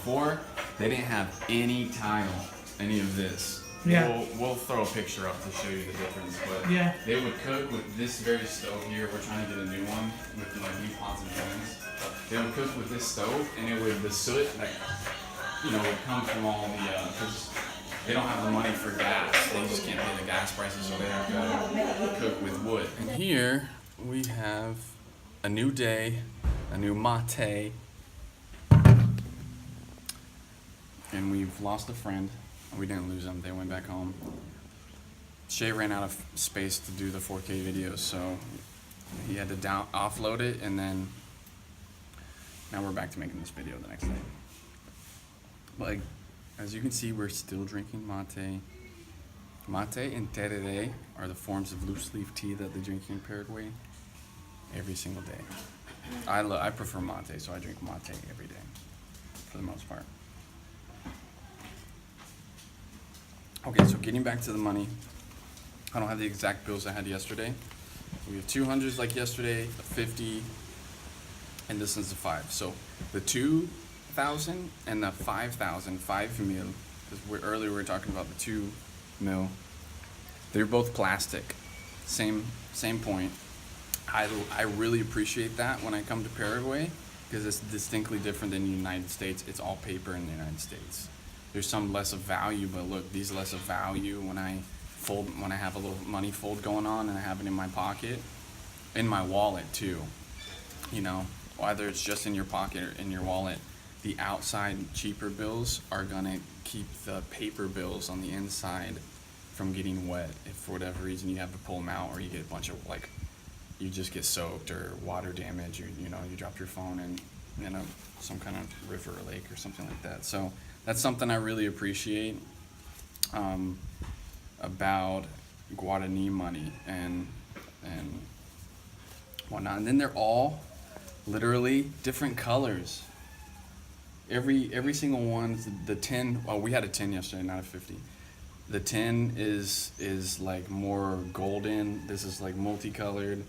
before, they didn't have any tile, any of this. Yeah. We'll throw a picture up to show you the difference, but Yeah. they would cook with this very stove here. We're trying to get a new one with like new pots and pans. They would cook with this stove, and the soot, like, would come from all the, because they don't have the money for gas. They just can't pay the gas prices, so they have to cook with wood. And here we have a new day, a new mate, and we've lost a friend. We didn't lose them, they went back home. Shay ran out of space to do the 4K videos, so he had to offload it, and then now we're back to making this video the next day. But like, as you can see, we're still drinking mate. Mate and tereré are the forms of loose leaf tea that they drink in Paraguay every single day. I prefer mate, so I drink mate every day, for the most part. Okay, so getting back to the money, I don't have the exact bills I had yesterday. We have 200s like yesterday, a 50, and this is a 5. So the 2,000 and the 5,000, 5 mil, because earlier we were talking about the 2 mil, they're both plastic. Same point. I really appreciate that when I come to Paraguay, because it's distinctly different than the United States. It's all paper in the United States. There's some less of value, but look, these less of value when I have a little money fold going on and I have it in my pocket, in my wallet too. Whether it's just in your pocket or in your wallet, the outside cheaper bills are gonna keep the paper bills on the inside from getting wet. If for whatever reason you have to pull them out, or you get a bunch of you just get soaked, or water damage, or you drop your phone in some kind of river or lake or something like that. So that's something I really appreciate about Guarani money and whatnot. And then they're all literally different colors. Every single one. The 10. Oh, we had a 10 yesterday, not a 50. The 10 is like more golden. This is like multicolored,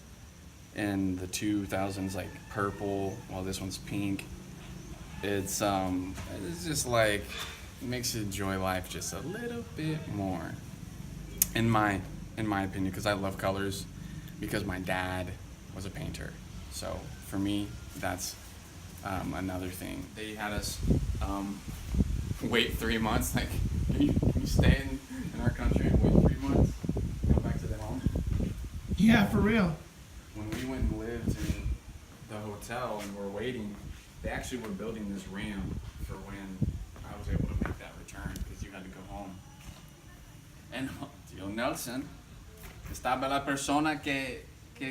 and the 2,000 is like purple, while this one's pink. It's just like, it makes you enjoy life just a little bit more, in my opinion, because I love colors, because my dad was a painter. So for me, that's another thing. They had us wait 3 months. Like, can you stay in our country and wait 3 months? Go back to the home? Yeah, for real. When we went and lived in the hotel and we're waiting, they actually were building this ramp for when I was able to make that return, because you had to go home. And Tío Nelson estaba la persona que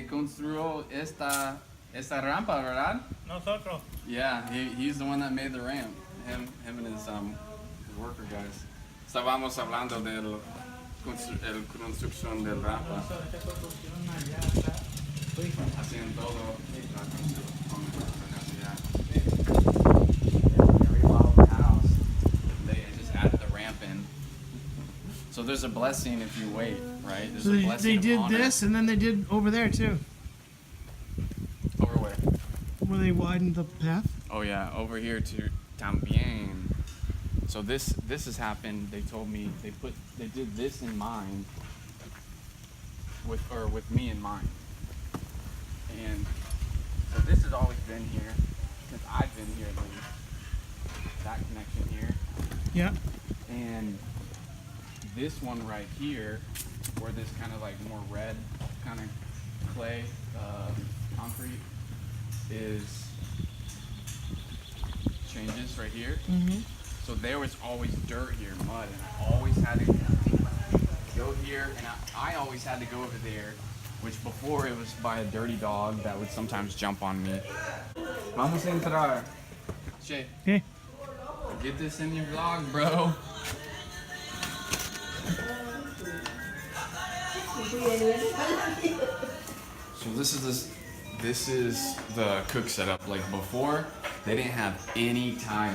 construyó esta rampa, ¿verdad? Nosotros. Yeah, he's the one that made the ramp. Him and his worker guys. Estábamos hablando del construcción del rampa. Hacían todo la house. They just added the ramp in. So there's a blessing if you wait, right? There's So a blessing. they did honor. this, and then they did over there too, Over where? where they widened the path. Oh yeah, over here to también. So this has happened. They told me they did this in mind, with me in mind. And so this has always been here since I've been here, at least. That connection here. Yeah. And this one right here, where this kind of like more red kind of clay concrete changes right here. Mm-hmm. So there was always dirt here, mud, and I always had to go here, and I always had to go over there, which before it was by a dirty dog that would sometimes jump on me. Vamos a entrar. Shay, Okay. get this in your vlog, bro. So this is the cook setup. Like before, they didn't have any tile,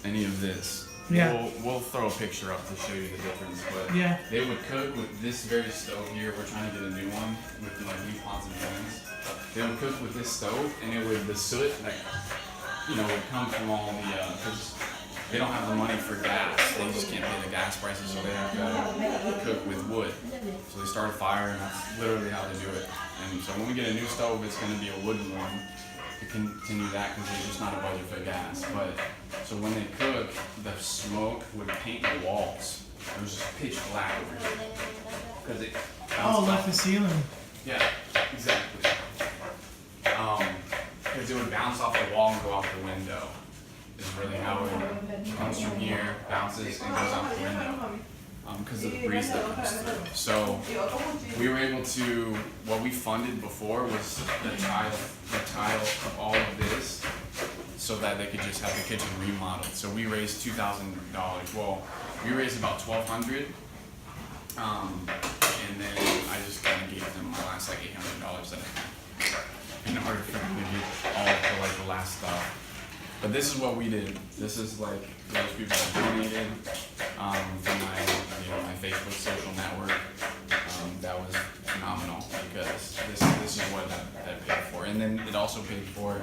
any of this. Yeah. We'll throw a picture up to show you the difference, but Yeah. they would cook with this very stove here. We're trying to get a new one with like new pots and pans. They would cook with this stove, and the soot would come from all the, because they don't have the money for gas. They just can't pay the gas prices, so they have to cook with wood. So they start a fire, and that's literally how they do it. And so when we get a new stove, it's going to be a wooden one to continue that because there's just not a budget for gas. But so when they cook, the smoke would paint the walls. It was just pitch black over here because it bounced Like off. the ceiling. Yeah, exactly. Because it would bounce off the wall and go out the window. Is really how it comes from here, bounces, and goes out the window. Because of the breeze that comes through. So we were able to, what we funded before was the tile of all of this, so that they could just have the kitchen remodeled. So we raised $2,000. Well, we raised about $1,200. And then I just kind of gave them my last like $800 that I had in order for them to get all of the, like the last stuff. But this is what we did. This is like those people that donated from my Facebook social network. That was phenomenal because this is what that paid for. And then it also paid for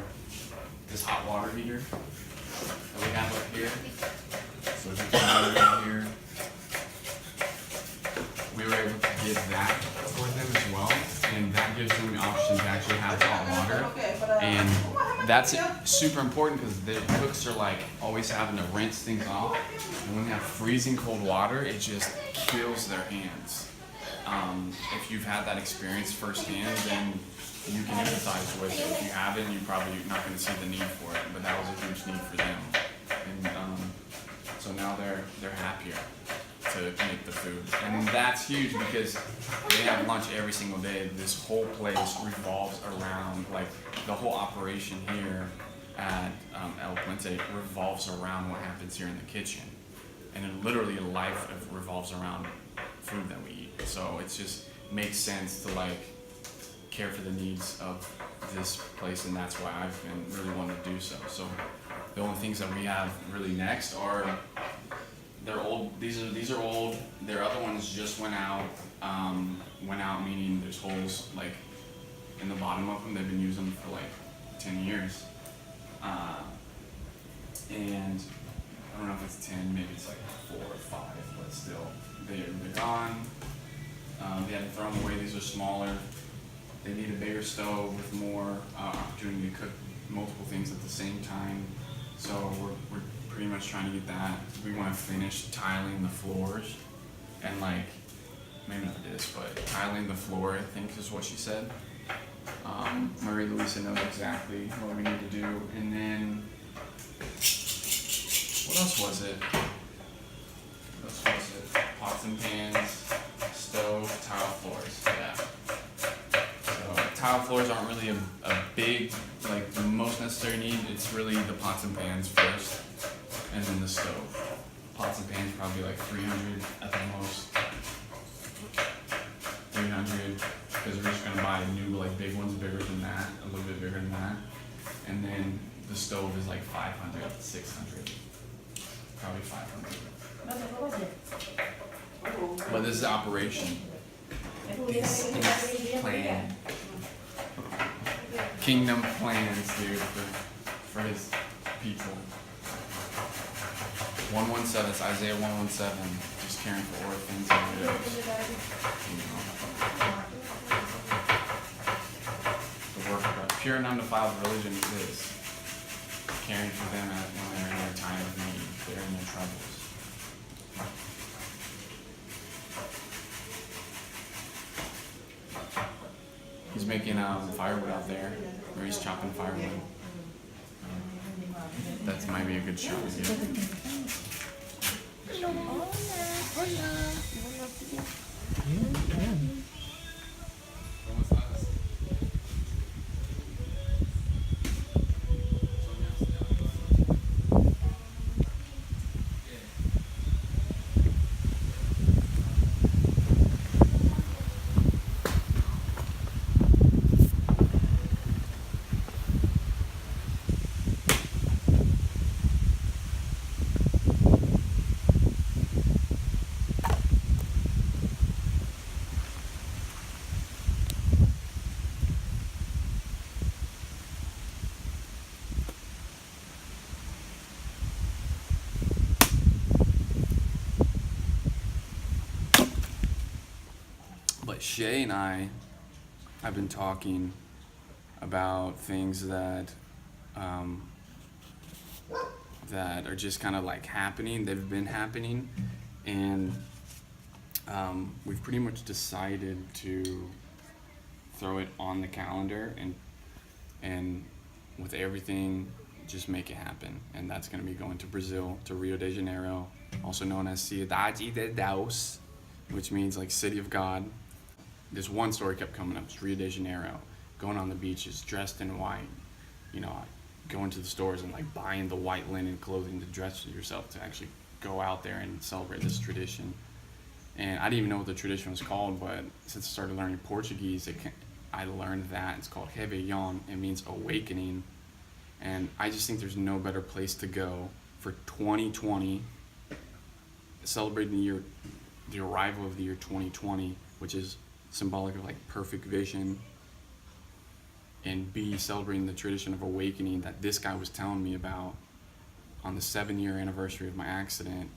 this hot water heater that we have up here. So if you come over here, we were able to give that for them as well, and that gives them the option to actually have hot water. And that's super important because the cooks are like always having to rinse things off, and when they have freezing cold water, it just kills their hands. If you've had that experience firsthand, then you can empathize with it. If you haven't, you're probably not going to see the need for it, but that was a huge need for them. And so now they're happier to make the food. And that's huge because they have lunch every single day. This whole place revolves around, like the whole operation here at El Puente revolves around what happens here in the kitchen. And it literally life revolves around food that we eat. So it just makes sense to like care for the needs of this place, and that's why I've been really wanting to do so. So the only things that we have really next are they're old. These are old. Their other ones just went out. Meaning there's holes like in the bottom of them. They've been using them for like 10 years. And I don't know if it's 10, maybe it's like 4 or 5, but still they're gone. They had to throw them away. These are smaller. They need a bigger stove with more opportunity to cook multiple things at the same time. So we're pretty much trying to get that. We want to finish tiling the floors and like, maybe not this, but tiling the floor, I think is what she said. Maria Luisa knows exactly what we need to do. And then, what else was it? Pots and pans, stove, tile floors, yeah. So tile floors aren't really a big, like the most necessary need. It's really the pots and pans first, and then the stove. Pots and pans probably like 300 at the most. 300, because we're just gonna buy new, like big ones, bigger than that, a little bit bigger than that. And then the stove is like 500, 600, probably 500. But this is operation. This is plan. Kingdom plans, dude, for his people. 117, it's Isaiah 117, just caring for orphans and widows. You know. The work of a pure and undefiled religion is this. Caring for them when they're in their time of need, they're in their troubles. He's making firewood out there, or he's chopping firewood. That might be a good shot of you. But Shay and I have been talking about things that that are just kind of like happening. They've been happening, and we've pretty much decided to throw it on the calendar and with everything, just make it happen. And that's going to be going to Brazil, to Rio de Janeiro, also known as Cidade de Deus, which means like City of God. This one story kept coming up. It's Rio de Janeiro, going on the beaches, dressed in white, you know, going to the stores and like buying the white linen clothing to dress yourself to actually go out there and celebrate this tradition. And I didn't even know what the tradition was called, but since I started learning Portuguese, I learned that it's called Réveillon. It means awakening. And I just think there's no better place to go for 2020, celebrating the arrival of the year 2020, which is symbolic of like perfect vision, and B, celebrating the tradition of awakening that this guy was telling me about on the 7-year anniversary of my accident,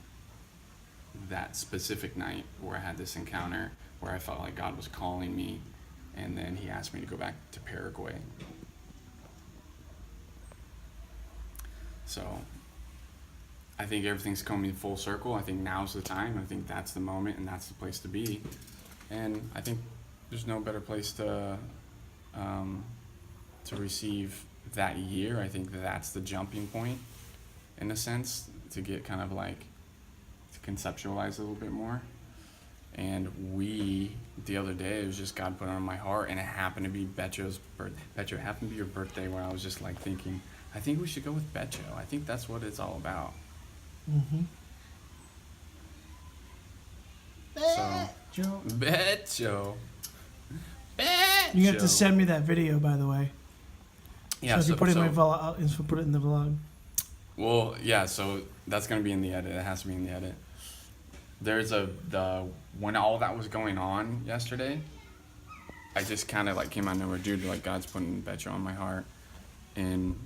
that specific night where I had this encounter where I felt like God was calling me, and then he asked me to go back to Paraguay. So I think everything's coming full circle. I think now's the time. I think that's the moment and that's the place to be. And I think there's no better place to receive that year. I think that's the jumping point, in a sense, to get kind of like to conceptualize a little bit more. And the other day, it was just God put it on my heart, and it happened to be Becho's birthday. Becho, it happened to be your birthday, where I was just like thinking, I think we should go with Becho. I think that's what it's all about. Mm-hmm. So, Joe. Becho. You have to send me that video, by the way. Yeah, so if you put it in my vlog, I'll put it in the vlog. Well, yeah, so that's gonna be in the edit. It has to be in the edit. There's when all that was going on yesterday, I just kind of like came out of nowhere, dude. Like God's putting Becho on my heart, and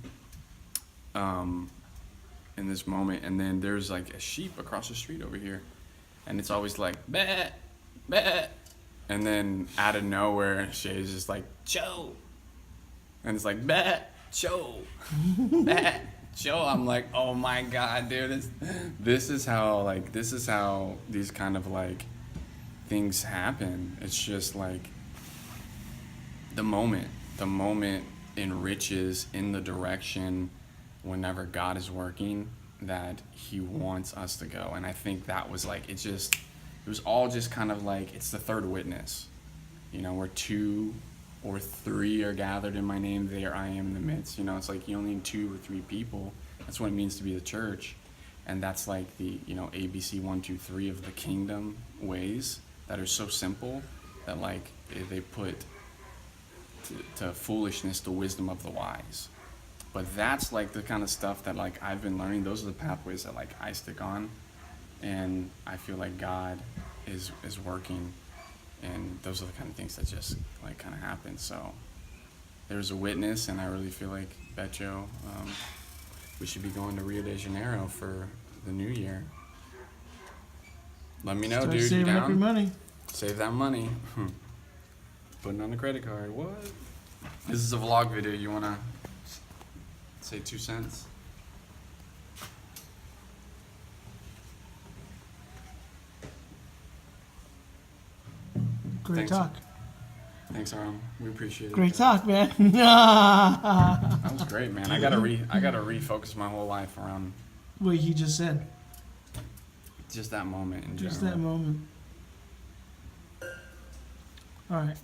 in this moment, and then there's like a sheep across the street over here, and it's always like bah, bah, and then out of nowhere, Shay's just like Joe, and it's like bah, Joe, bah. Joe, I'm like, oh my God, dude, this is how these kind of like things happen. It's just like the moment enriches in the direction whenever God is working that he wants us to go. And I think that was like, it was all just kind of like, it's the third witness, you know, where 2 or 3 are gathered in my name, there I am in the midst. You know, it's like you only need 2 or 3 people. That's what it means to be the church. And that's like the, you know, ABC 1, 2, 3 of the kingdom ways that are so simple that like they put to foolishness the wisdom of the wise. But that's like the kind of stuff that like I've been learning. Those are the pathways that like I stick on, and I feel like God is working, and those are the kind of things that just like kind of happen. So there's a witness, and I really feel like Becho, we should be going to Rio de Janeiro for the new year. Let me know, Start dude. You saving up your down? money. Save that money. Putting on the credit card. What? This is a vlog video. You wanna say 2 cents? Great Thanks. talk. Thanks, Aram. We appreciate it. Great talk, man. That was great, man. I gotta refocus my whole life around What he just said. just that moment in general. Just that moment. All right.